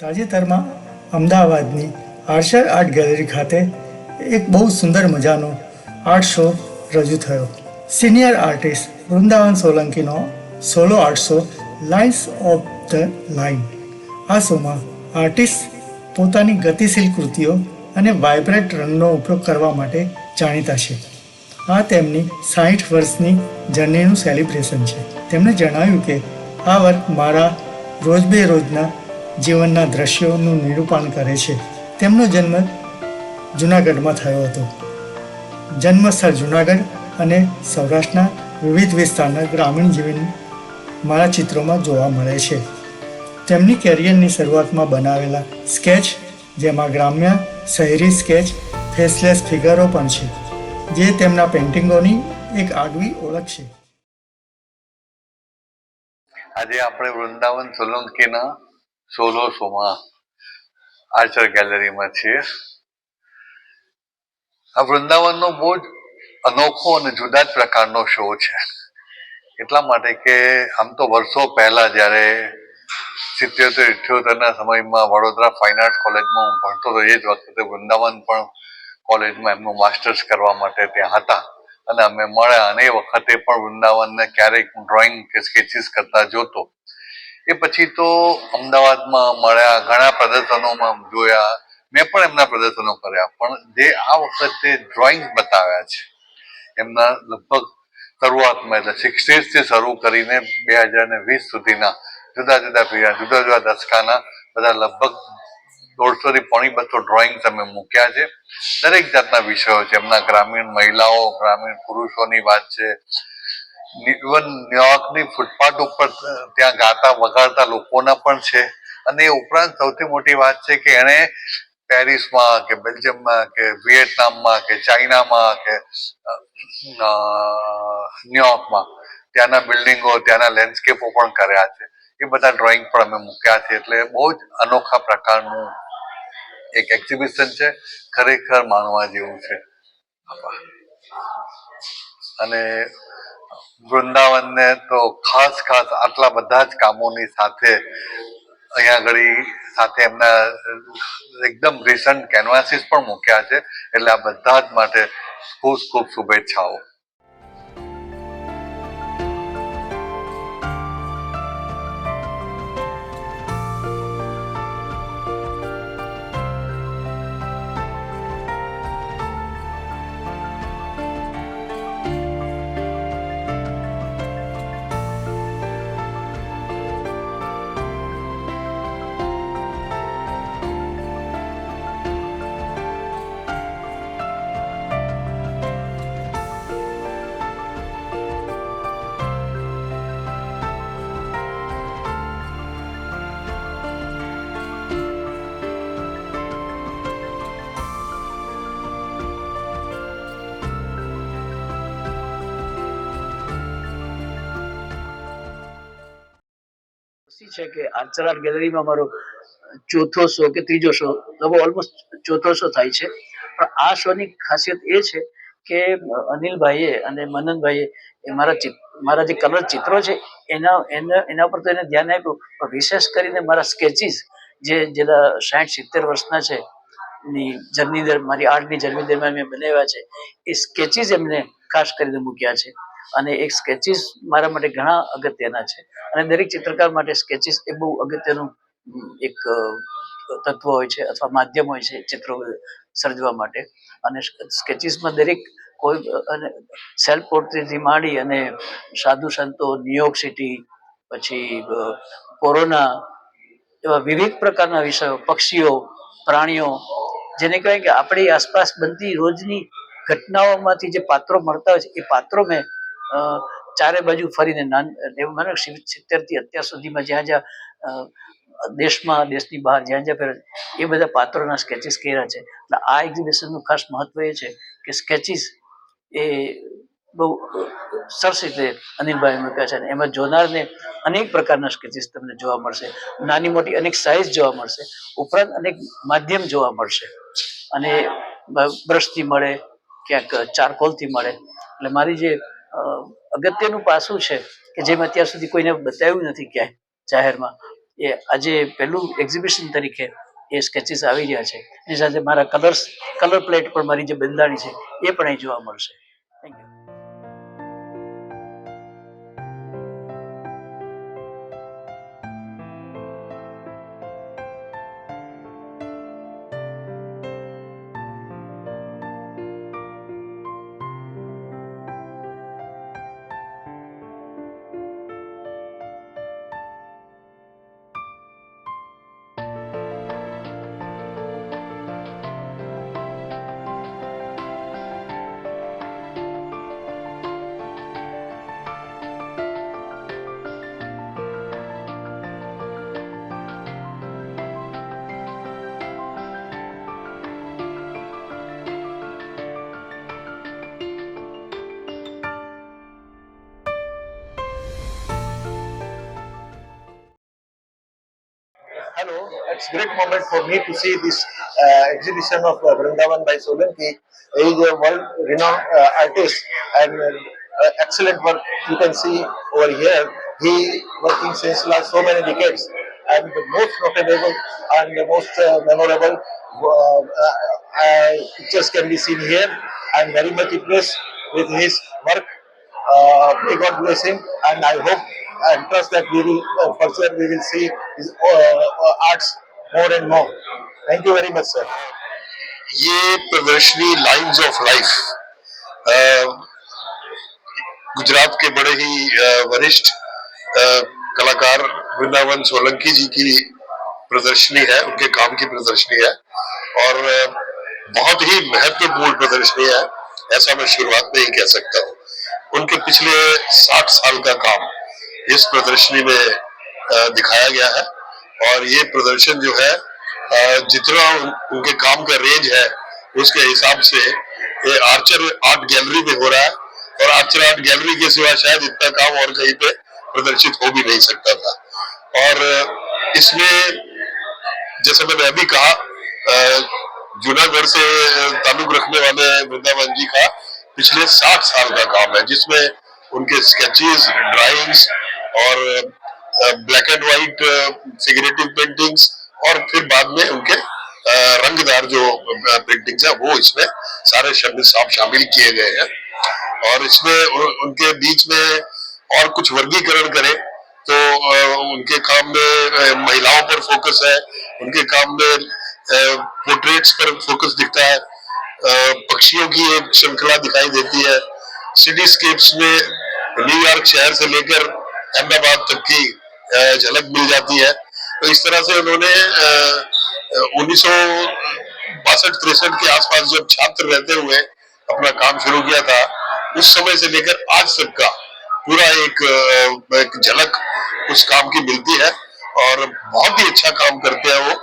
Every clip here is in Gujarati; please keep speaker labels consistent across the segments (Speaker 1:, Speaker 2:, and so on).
Speaker 1: તાજેતરમાં અમદાવાદની આર્ચર આર્ટ ગેલેરી ખાતે એક બહુ સુંદર મજાનો આર્ટ શો રજૂ થયો. સિનિયર આર્ટિસ્ટ વૃંદાવન સોલંકીનો solo art show lines of the line. આ શોમાં આર્ટિસ્ટ પોતાની ગતિશીલ કૃતિઓ અને વાઇબ્રન્ટ રંગનો ઉપયોગ કરવા માટે જાણીતા છે. આ તેમની 60 વર્ષની જર્નીનું સેલિબ્રેશન છે. તેમણે જણાવ્યું કે આ વર્ક મારા રોજબેરોજના જીવનના દ્રશ્યોનું નિરૂપણ કરે છે. તેમનો જન્મ જૂનાગઢમાં થયો હતો. જન્મસ્થળ જૂનાગઢ અને સૌરાષ્ટ્રના વિવિધ વિસ્તારના ગ્રામીણ જીવન મારા ચિત્રોમાં જોવા મળે છે. તેમની કેરિયરની શરૂઆતમાં બનાવેલા સ્કેચ, જેમાં ગ્રામ્ય શહેરી સ્કેચ, ફેસલેસ ફિગરો પણ છે, જે તેમના પેઇન્ટિંગોની એક આગવી ઓળખ છે.
Speaker 2: આજે આપણે વૃંદાવન સોલંકીના સોલો શોમાં આર્ચર ગેલેરીમાં છીએ. આ વૃંદાવનનો બહુ જ અનોખો અને જુદા જ પ્રકારનો શો છે. એટલા માટે કે આમ તો વર્ષો પહેલા જ્યારે 77-78ના સમયમાં વડોદરા ફાઇન આર્ટ્સ કોલેજમાં હું ભણતો હતો, એ જ વખતે વૃંદાવન પણ કોલેજમાં એમનું માસ્ટર્સ કરવા માટે ત્યાં હતા અને અમે મળ્યા. અને એ વખતે પણ વૃંદાવનને ક્યારેક ડ્રોઈંગ કે સ્કેચીસ કરતા જોતો. એ પછી તો અમદાવાદમાં મળ્યા, ઘણા પ્રદર્શનોમાં જોયા, મેં પણ એમના પ્રદર્શનો કર્યા. પણ જે આ વખતે ડ્રોઈંગ બતાવ્યા છે એમના, લગભગ શરૂઆતમાં એટલે 60sથી શરૂ કરીને 2020 સુધીના જુદા જુદા પીરિયડ, જુદા જુદા દશકાના બધા લગભગ 150થી 200 ડ્રોઈંગ તમે મૂક્યા છે. દરેક જાતના વિષયો છે. એમના ગ્રામીણ મહિલાઓ, ગ્રામીણ પુરુષોની વાત છે, ઇવન ન્યુયોર્કની ફૂટપાથ ઉપર ત્યાં ગાતા વગાડતા લોકોના પણ છે. અને એ ઉપરાંત સૌથી મોટી વાત છે કે એણે પેરિસમાં કે બેલ્જિયમમાં કે વિયેટનામમાં કે ચાઇનામાં કે ન્યુયોર્કમાં ત્યાંના બિલ્ડિંગો, ત્યાંના લેન્ડસ્કેપો પણ કર્યા છે. એ બધા ડ્રોઈંગ પણ અમે મૂક્યા છે. એટલે બહુ જ અનોખા પ્રકારનું એક એક્ઝિબિશન છે. ખરેખર માણવા જેવું છે. અને વૃંદાવનને તો ખાસ આટલા બધા જ કામોની સાથે અહીંયા આગળ સાથે એમના એકદમ રિસન્ટ કેનવાસીસ પણ મૂક્યા છે. એટલે આ બધા જ માટે ખૂબ ખૂબ શુભેચ્છાઓ.
Speaker 3: છે કે આર્ચર આર્ટ ગેલેરીમાં મારો ચોથો શો કે ત્રીજો શો, ઓલમોસ્ટ ચોથો શો થાય છે. પણ આ શોની ખાસિયત એ છે કે અનિલભાઈએ અને મનનભાઈએ એ મારા જે કલર ચિત્રો છે એના પર તો એને ધ્યાન આપ્યું, પણ વિશેષ કરીને મારા સ્કેચીસ જે 60-70 વર્ષના છે ની જર્ની, મારી આર્ટની જર્ની દરમિયાન મેં બનાવ્યા છે, એ સ્કેચીસ એમને ખાસ કરીને મૂક્યા છે. અને એક સ્કેચીસ મારા માટે ઘણા અગત્યના છે. અને દરેક ચિત્રકાર માટે સ્કેચીસ એ બહુ અગત્યનું એક તત્વ હોય છે અથવા માધ્યમ હોય છે ચિત્રો સર્જવા માટે. અને સ્કેચીસમાં દરેક કોઈ સેલ્ફ પોર્ટ્રેટથી માંડી અને સાધુ સંતો, ન્યુયોર્ક સિટી, પછી કોરોના, એવા વિવિધ પ્રકારના વિષયો, પક્ષીઓ, પ્રાણીઓ, જેને કહેવાય કે આપણી આસપાસ બનતી રોજની ઘટનાઓમાંથી જે પાત્રો મળતા હોય છે, એ પાત્રો મેં ચારે બાજુ ફરીને 70થી અત્યાર સુધીમાં જ્યાં જ્યાં દેશમાં, દેશની બહાર જ્યાં જ્યાં એ બધા પાત્રોના સ્કેચીસ કર્યા છે. એટલે આ એક્ઝિબિશનનું ખાસ મહત્વ એ છે કે સ્કેચીસ એ બહુ સરસ રીતે અનિલભાઈ મૂક્યા છે. અને એમાં જોનારને અનેક પ્રકારના સ્કેચીસ તમને જોવા મળશે, નાની મોટી અનેક સાઇઝ જોવા મળશે, ઉપરાંત અનેક માધ્યમ જોવા મળશે. અને બ્રશથી મળે, ક્યાંક ચારકોલથી મળે. એટલે મારી જે અગત્યનું પાસું છે કે જેમ અત્યાર સુધી કોઈને બતાવ્યું નથી ક્યાંય જાહેરમાં, એ આજે પહેલું એક્ઝિબિશન તરીકે એ સ્કેચીસ આવી રહ્યા છે. એની સાથે મારા કલર પ્લેટ પણ મારી જે બંધાણી છે એ પણ અહીં જોવા મળશે. Thank you.
Speaker 4: Hello, it's a great moment for me to see this exhibition of Vrindavan by Solanki. He is a world-renowned artist and excellent work you can see over here. He working since last so many decades, and the most notable and the most memorable pictures can be seen here. I am very much impressed with his work. May God bless him, and I hope and trust that we will for sure we will see his arts more and more. Thank you very much, sir.
Speaker 5: ये प्रदर्शनी लाइन्स ऑफ लाइफ गुजरात के बड़े ही वरिष्ठ कलाकार वृंदावन सोलंकी जी की प्रदर्शनी है, उनके काम की प्रदर्शनी है और बहुत ही महत्वपूर्ण प्रदर्शनी है, ऐसा मैं शुरुआत में ही कह सकता हूँ। उनके पिछले 60 साल का काम इस प्रदर्शनी में दिखाया गया है और ये प्रदर्शन जो है जितना उनके काम का रेंज है उसके हिसाब से ये आर्चर आर्ट गैलरी में हो रहा है और आर्चर आर्ट गैलरी के सिवा शायद इतना काम और कहीं पे प्रदर्शित हो भी नहीं सकता था। और इसमें जैसे मैंने अभी कहा जूनागढ़ से ताल्लुक रखने वाले वृंदावन जी का पिछले 60 साल का काम है, जिसमें उनके स्केचेस, ड्राइंग्स और black and white figurative paintings और फिर बाद में उनके रंगदार जो पेंटिंग्स है वो इसमें सारे शामिल किए गए हैं। और इसमें उनके बीच में और कुछ वर्गीकरण करें तो उनके काम में महिलाओं पर फोकस है, उनके काम में पोर्ट्रेट्स पर फोकस दिखता है, पक्षियों की एक श्रृंखला दिखाई देती है, सिटीस्केप्स में न्यूयॉर्क शहर से लेकर अहमदाबाद तक की झलक मिल जाती है। तो इस तरह से उन्होंने 1962-63 के आसपास जब छात्र रहते हुए अपना काम शुरू किया था, उस समय से लेकर आज तक का पूरा एक झलक उस काम की मिलती है और बहुत ही अच्छा काम करते हैं वो।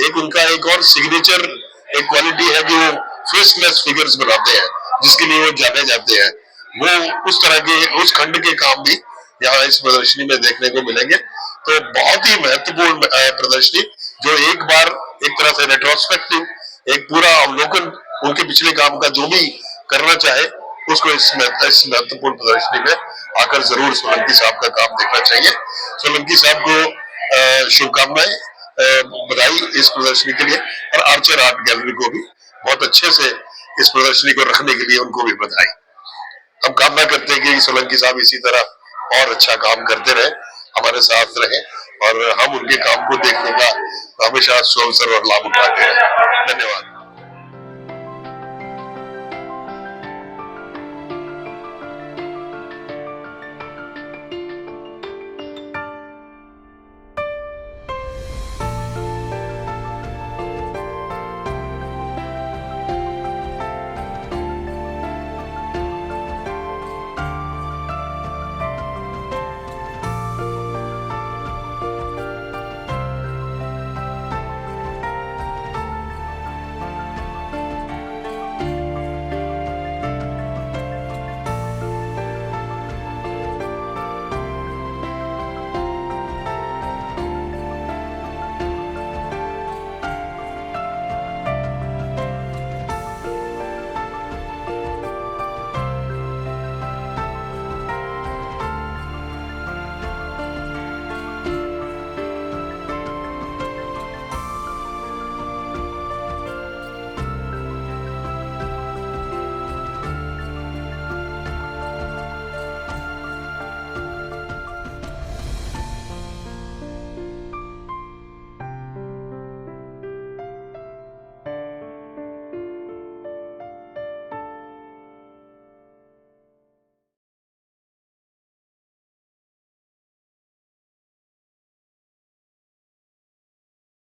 Speaker 5: एक उनका एक और सिग्नेचर एक क्वालिटी है कि वो फेसलेस फिगर्स बनाते हैं, जिसके लिए वो जाने जाते हैं। वो उस तरह के उस खंड के काम भी यहाँ इस प्रदर्शनी में देखने को मिलेंगे। तो बहुत ही महत्वपूर्ण प्रदर्शनी जो एक बार एक तरह से रेट्रोस्पेक्टिव एक पूरा अवलोकन उनके पिछले काम का जो भी करना चाहे उसको इस महत्वपूर्ण प्रदर्शनी में आकर जरूर सोलंकी साहब का काम देखना चाहिए। सोलंकी साहब को शुभकामनाएं, बधाई इस प्रदर्शनी के लिए और आर्चर आर्ट गैलरी को भी बहुत अच्छे से इस प्रदर्शनी को रखने के लिए उनको भी बधाई। हम कामना करते हैं कि सोलंकी साहब इसी तरह और अच्छा काम करते रहे, हमारे साथ रहे और हम उनके काम को देखने का हमेशा अवसर और लाभ उठाते हैं। धन्यवाद।